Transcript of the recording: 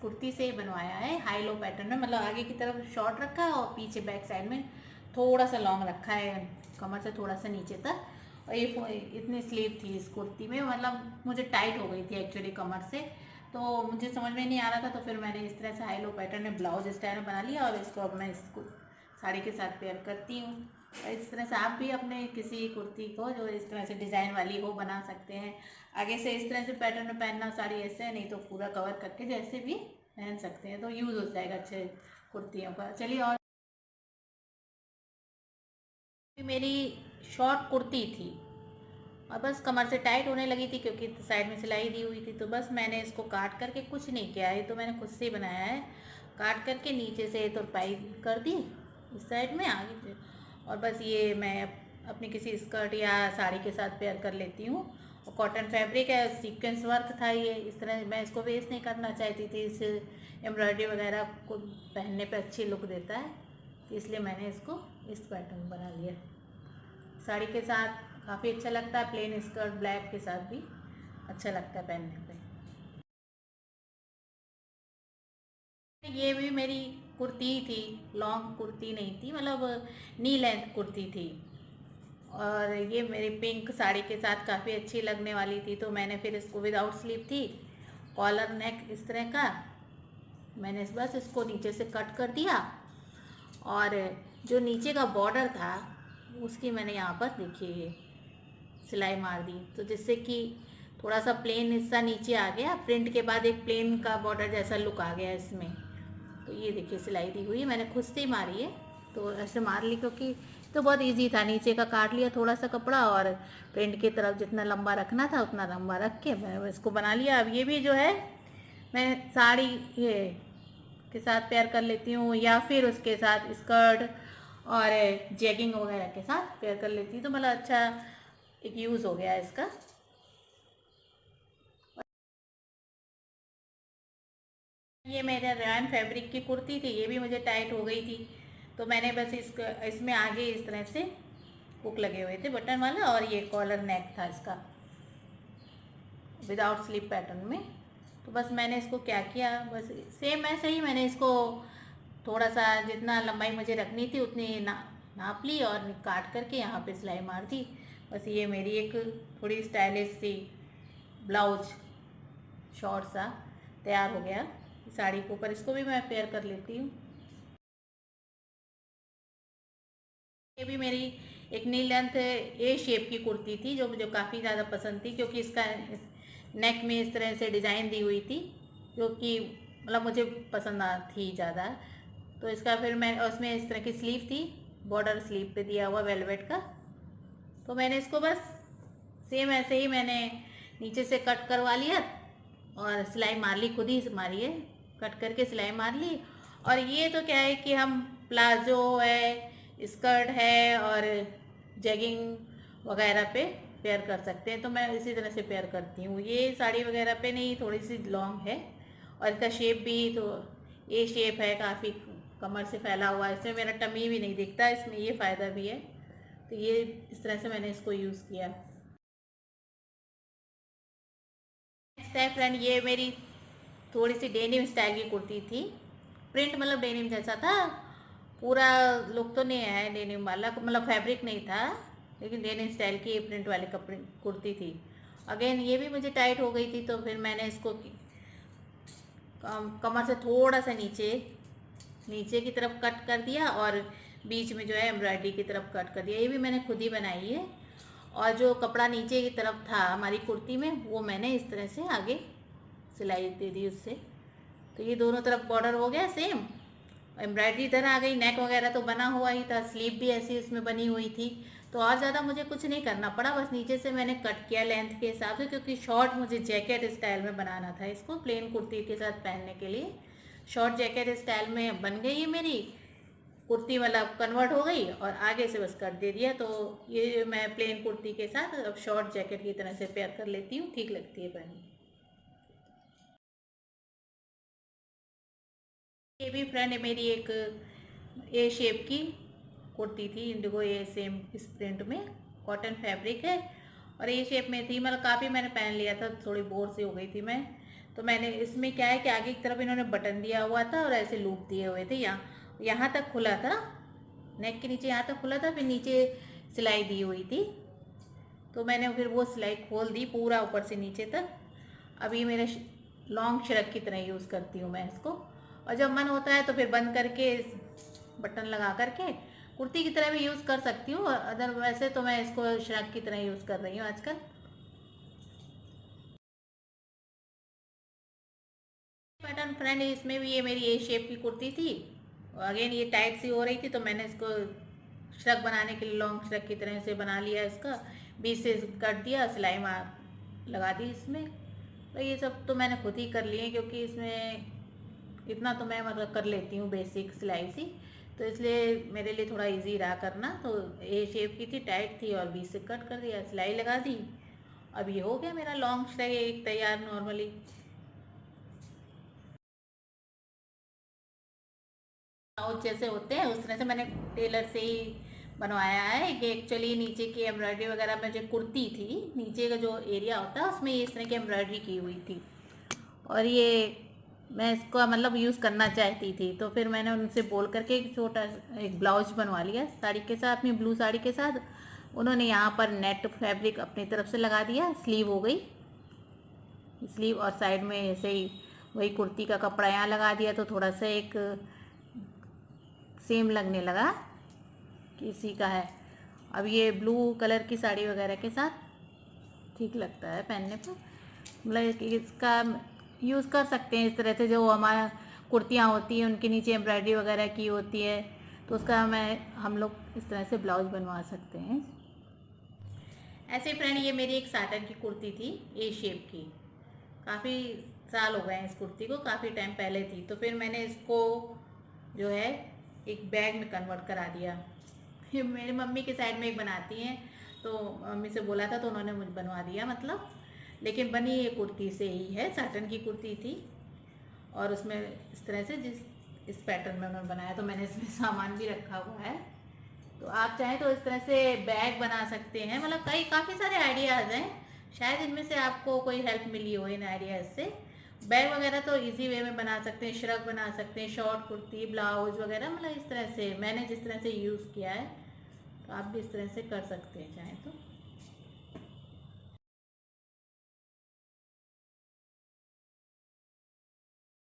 कुर्ती से बनवाया है, हाई लो पैटर्न में, मतलब आगे की तरफ शॉर्ट रखा है और पीछे बैक साइड में थोड़ा सा लॉन्ग रखा है, कमर से थोड़ा सा नीचे तक। और ये इतनी स्लीव थी इस कुर्ती में, मतलब मुझे टाइट हो गई थी एक्चुअली कमर से, तो मुझे समझ में नहीं आ रहा था, तो फिर मैंने इस तरह से हाई लो पैटर्न में ब्लाउज स्टाइल में बना लिया। और इसको अब मैं इसको साड़ी के साथ पेयर करती हूँ। इस तरह से आप भी अपने किसी कुर्ती को जो इस तरह से डिज़ाइन वाली हो बना सकते हैं। आगे से इस तरह से पैटर्न में पहनना साड़ी ऐसे है, नहीं तो पूरा कवर करके जैसे भी पहन सकते हैं, तो यूज़ हो जाएगा अच्छे कुर्तियों का। चलिए, और मेरी शॉर्ट कुर्ती थी और बस कमर से टाइट होने लगी थी क्योंकि साइड में सिलाई दी हुई थी, तो बस मैंने इसको काट करके, कुछ नहीं किया है, तो मैंने खुद से ही बनाया है, काट करके नीचे से तुरपाई कर दी इस साइड में आगे से, और बस ये मैं अपनी किसी स्कर्ट या साड़ी के साथ पेयर कर लेती हूँ। और कॉटन फैब्रिक है, सीक्वेंस वर्क था ये, इस तरह मैं इसको वेस्ट नहीं करना चाहती थी, इस एम्ब्रॉयडरी वगैरह को पहनने पे अच्छी लुक देता है, तो इसलिए मैंने इसको इस पैटर्न बना लिया। साड़ी के साथ काफ़ी अच्छा लगता है, प्लेन स्कर्ट ब्लैक के साथ भी अच्छा लगता है पहनने पे। ये भी मेरी कुर्ती थी, लॉन्ग कुर्ती नहीं थी, मतलब नी लेंथ कुर्ती थी, और ये मेरी पिंक साड़ी के साथ काफ़ी अच्छी लगने वाली थी, तो मैंने फिर इसको विदाउट स्लीव थी, कॉलर नेक इस तरह का, मैंने बस इसको नीचे से कट कर दिया, और जो नीचे का बॉर्डर था उसकी मैंने यहाँ पर देखिए सिलाई मार दी, तो जिससे कि थोड़ा सा प्लेन हिस्सा नीचे आ गया, प्रिंट के बाद एक प्लेन का बॉर्डर जैसा लुक आ गया इसमें। तो ये देखिए सिलाई दी हुई है, मैंने खुद से ही मारी है, तो ऐसे मार ली क्योंकि तो बहुत इजी था, नीचे का काट लिया थोड़ा सा कपड़ा, और प्रिंट की तरफ जितना लंबा रखना था उतना लंबा रख के मैं इसको बना लिया। अब ये भी जो है मैं साड़ी ये के साथ पेयर कर लेती हूँ, या फिर उसके साथ स्कर्ट और जैगिंग वगैरह के साथ पेयर कर लेती हूँ, तो मतलब अच्छा एक यूज़ हो गया इसका। ये मेरा रैन फैब्रिक की कुर्ती थी, ये भी मुझे टाइट हो गई थी, तो मैंने बस इसमें आगे इस तरह से हुक लगे हुए थे बटन वाला, और ये कॉलर नेक था इसका विदाउट स्लीव पैटर्न में। तो बस मैंने इसको क्या किया, बस सेम ऐसे ही मैंने इसको थोड़ा सा जितना लंबाई मुझे रखनी थी उतनी नाप ली, और काट करके यहाँ पे सिलाई मार दी। बस ये मेरी एक थोड़ी स्टाइलिश सी ब्लाउज शॉर्ट सा तैयार हो गया साड़ी के ऊपर। इसको भी मैं पेयर कर लेती हूँ। ये भी मेरी एक नी लेंथ ए शेप की कुर्ती थी, जो मुझे काफ़ी ज़्यादा पसंद थी, क्योंकि इसका नेक में इस तरह से डिज़ाइन दी हुई थी, जो कि मतलब मुझे पसंद थी ज़्यादा। तो इसका फिर मैं उसमें इस तरह की स्लीव थी, बॉर्डर स्लीव पे दिया हुआ वेलवेट का, तो मैंने इसको बस सेम ऐसे ही मैंने नीचे से कट करवा लिया और सिलाई मार ली, खुद ही मारी है, कट करके सिलाई मार ली। और ये तो क्या है कि हम प्लाजो है, स्कर्ट है और जैगिंग वगैरह पे पेयर कर सकते हैं, तो मैं इसी तरह से पेयर करती हूँ। ये साड़ी वगैरह पे नहीं, थोड़ी सी लॉन्ग है, और इसका शेप भी तो ये शेप है, काफ़ी कमर से फैला हुआ है, इसमें मेरा टमी भी नहीं दिखता, इसमें ये फ़ायदा भी है। तो ये इस तरह से मैंने इसको यूज़ किया। नेक्स्ट है फ्रेंड, ये मेरी थोड़ी सी डेनिम स्टाइल की कुर्ती थी, प्रिंट मतलब डेनिम जैसा था, पूरा लुक तो नहीं है डेनिम वाला, मतलब फैब्रिक नहीं था, लेकिन डेनिम स्टाइल की प्रिंट वाली कपड़े कुर्ती थी। अगेन ये भी मुझे टाइट हो गई थी, तो फिर मैंने इसको कमर से थोड़ा सा नीचे नीचे की तरफ कट कर दिया, और बीच में जो है एम्ब्रॉयडरी की तरफ कट कर दिया। ये भी मैंने खुद ही बनाई है, और जो कपड़ा नीचे की तरफ था हमारी कुर्ती में, वो मैंने इस तरह से आगे सिलाई दे दी उससे। तो ये दोनों तरफ बॉर्डर हो गया सेम, एम्ब्रॉयडरी इधर आ गई, नेक वगैरह तो बना हुआ ही था, स्लीव भी ऐसी इसमें बनी हुई थी, तो और ज़्यादा मुझे कुछ नहीं करना पड़ा, बस नीचे से मैंने कट किया लेंथ के हिसाब से, क्योंकि शॉर्ट मुझे जैकेट स्टाइल में बनाना था इसको, प्लेन कुर्ती के साथ पहनने के लिए शॉर्ट जैकेट स्टाइल में बन गई है मेरी कुर्ती, मतलब कन्वर्ट हो गई, और आगे से बस कट दे दिया। तो ये मैं प्लेन कुर्ती के साथ अब शॉर्ट जैकेट की तरह से पेयर कर लेती हूँ, ठीक लगती है पहनने। ये भी फ्रेंड मेरी एक ए शेप की कुर्ती थी, इंडिगो ए सेम इस प्रिंट में, कॉटन फैब्रिक है और ए शेप में थी, मतलब काफ़ी मैंने पहन लिया था, थोड़ी बोर सी हो गई थी मैं, तो मैंने इसमें क्या है कि आगे की तरफ इन्होंने बटन दिया हुआ था और ऐसे लूप दिए हुए थे, यहाँ यहाँ तक खुला था, नेक के नीचे यहाँ तक खुला था, फिर नीचे सिलाई दी हुई थी। तो मैंने फिर वो सिलाई खोल दी पूरा ऊपर से नीचे तक। अब ये मेरे लॉन्ग शरग की तरह यूज़ करती हूँ मैं इसको, और जब मन होता है तो फिर बंद करके बटन लगा करके कुर्ती की तरह भी यूज़ कर सकती हूँ। अदर वैसे तो मैं इसको शरग की तरह यूज़ कर रही हूँ आजकल। पैटर्न फ्रेंड, इसमें भी ये मेरी ए शेप की कुर्ती थी, अगेन ये टाइट सी हो रही थी, तो मैंने इसको श्रग बनाने के लिए लॉन्ग श्रग की तरह से बना लिया। इसका बीच से कट दिया, सिलाई मार लगा दी इसमें। तो ये सब तो मैंने खुद ही कर लिए, क्योंकि इसमें इतना तो मैं मतलब कर लेती हूँ बेसिक सिलाई सी, तो इसलिए मेरे लिए थोड़ा इजी रहा करना। तो ए शेप की थी, टाइट थी, और बीच से कट कर दिया, सिलाई लगा दी। अब ये हो गया मेरा लॉन्ग श्रग एक तैयार नॉर्मली। ब्लाउज जैसे होते हैं उस तरह से मैंने टेलर से ही बनवाया है। कि एक्चुअली नीचे की एम्ब्रॉयडरी वगैरह में जो कुर्ती थी, नीचे का जो एरिया होता है उसमें इस तरह की एम्ब्रॉयडरी की हुई थी, और ये मैं इसको मतलब यूज़ करना चाहती थी, तो फिर मैंने उनसे बोल करके एक छोटा एक ब्लाउज बनवा लिया साड़ी के साथ, अपनी ब्लू साड़ी के साथ। उन्होंने यहाँ पर नेट फैब्रिक अपनी तरफ से लगा दिया, स्लीव हो गई स्लीव, और साइड में ऐसे ही वही कुर्ती का कपड़ा यहाँ लगा दिया, तो थोड़ा सा एक सेम लगने लगा कि इसी का है। अब ये ब्लू कलर की साड़ी वगैरह के साथ ठीक लगता है पहनने पर, मतलब इसका यूज़ कर सकते हैं इस तरह से। जो हमारा कुर्तियाँ होती हैं उनके नीचे एम्ब्रॉयडरी वगैरह की होती है, तो उसका हम लोग इस तरह से ब्लाउज बनवा सकते हैं। ऐसे फ्रेंड, ये मेरी एक साटन की कुर्ती थी ए शेप की, काफ़ी साल हो गए हैं इस कुर्ती को, काफ़ी टाइम पहले थी। तो फिर मैंने इसको जो है एक बैग में कन्वर्ट करा दिया। मेरी मम्मी के साइड में एक बनाती हैं, तो मम्मी से बोला था तो उन्होंने मुझे बनवा दिया मतलब। लेकिन बनी ये कुर्ती से ही है, साटन की कुर्ती थी, और उसमें इस तरह से इस पैटर्न में उन्होंने बनाया, तो मैंने इसमें सामान भी रखा हुआ है। तो आप चाहें तो इस तरह से बैग बना सकते हैं, मतलब काफ़ी सारे आइडियाज़ हैं, शायद इनमें से आपको कोई हेल्प मिली हो इन आइडियाज़ से। बैग वगैरह तो इजी वे में बना सकते हैं, श्रग बना सकते हैं, शॉर्ट कुर्ती, ब्लाउज वगैरह, मतलब इस तरह से मैंने जिस तरह से यूज़ किया है, तो आप भी इस तरह से कर सकते हैं चाहें तो।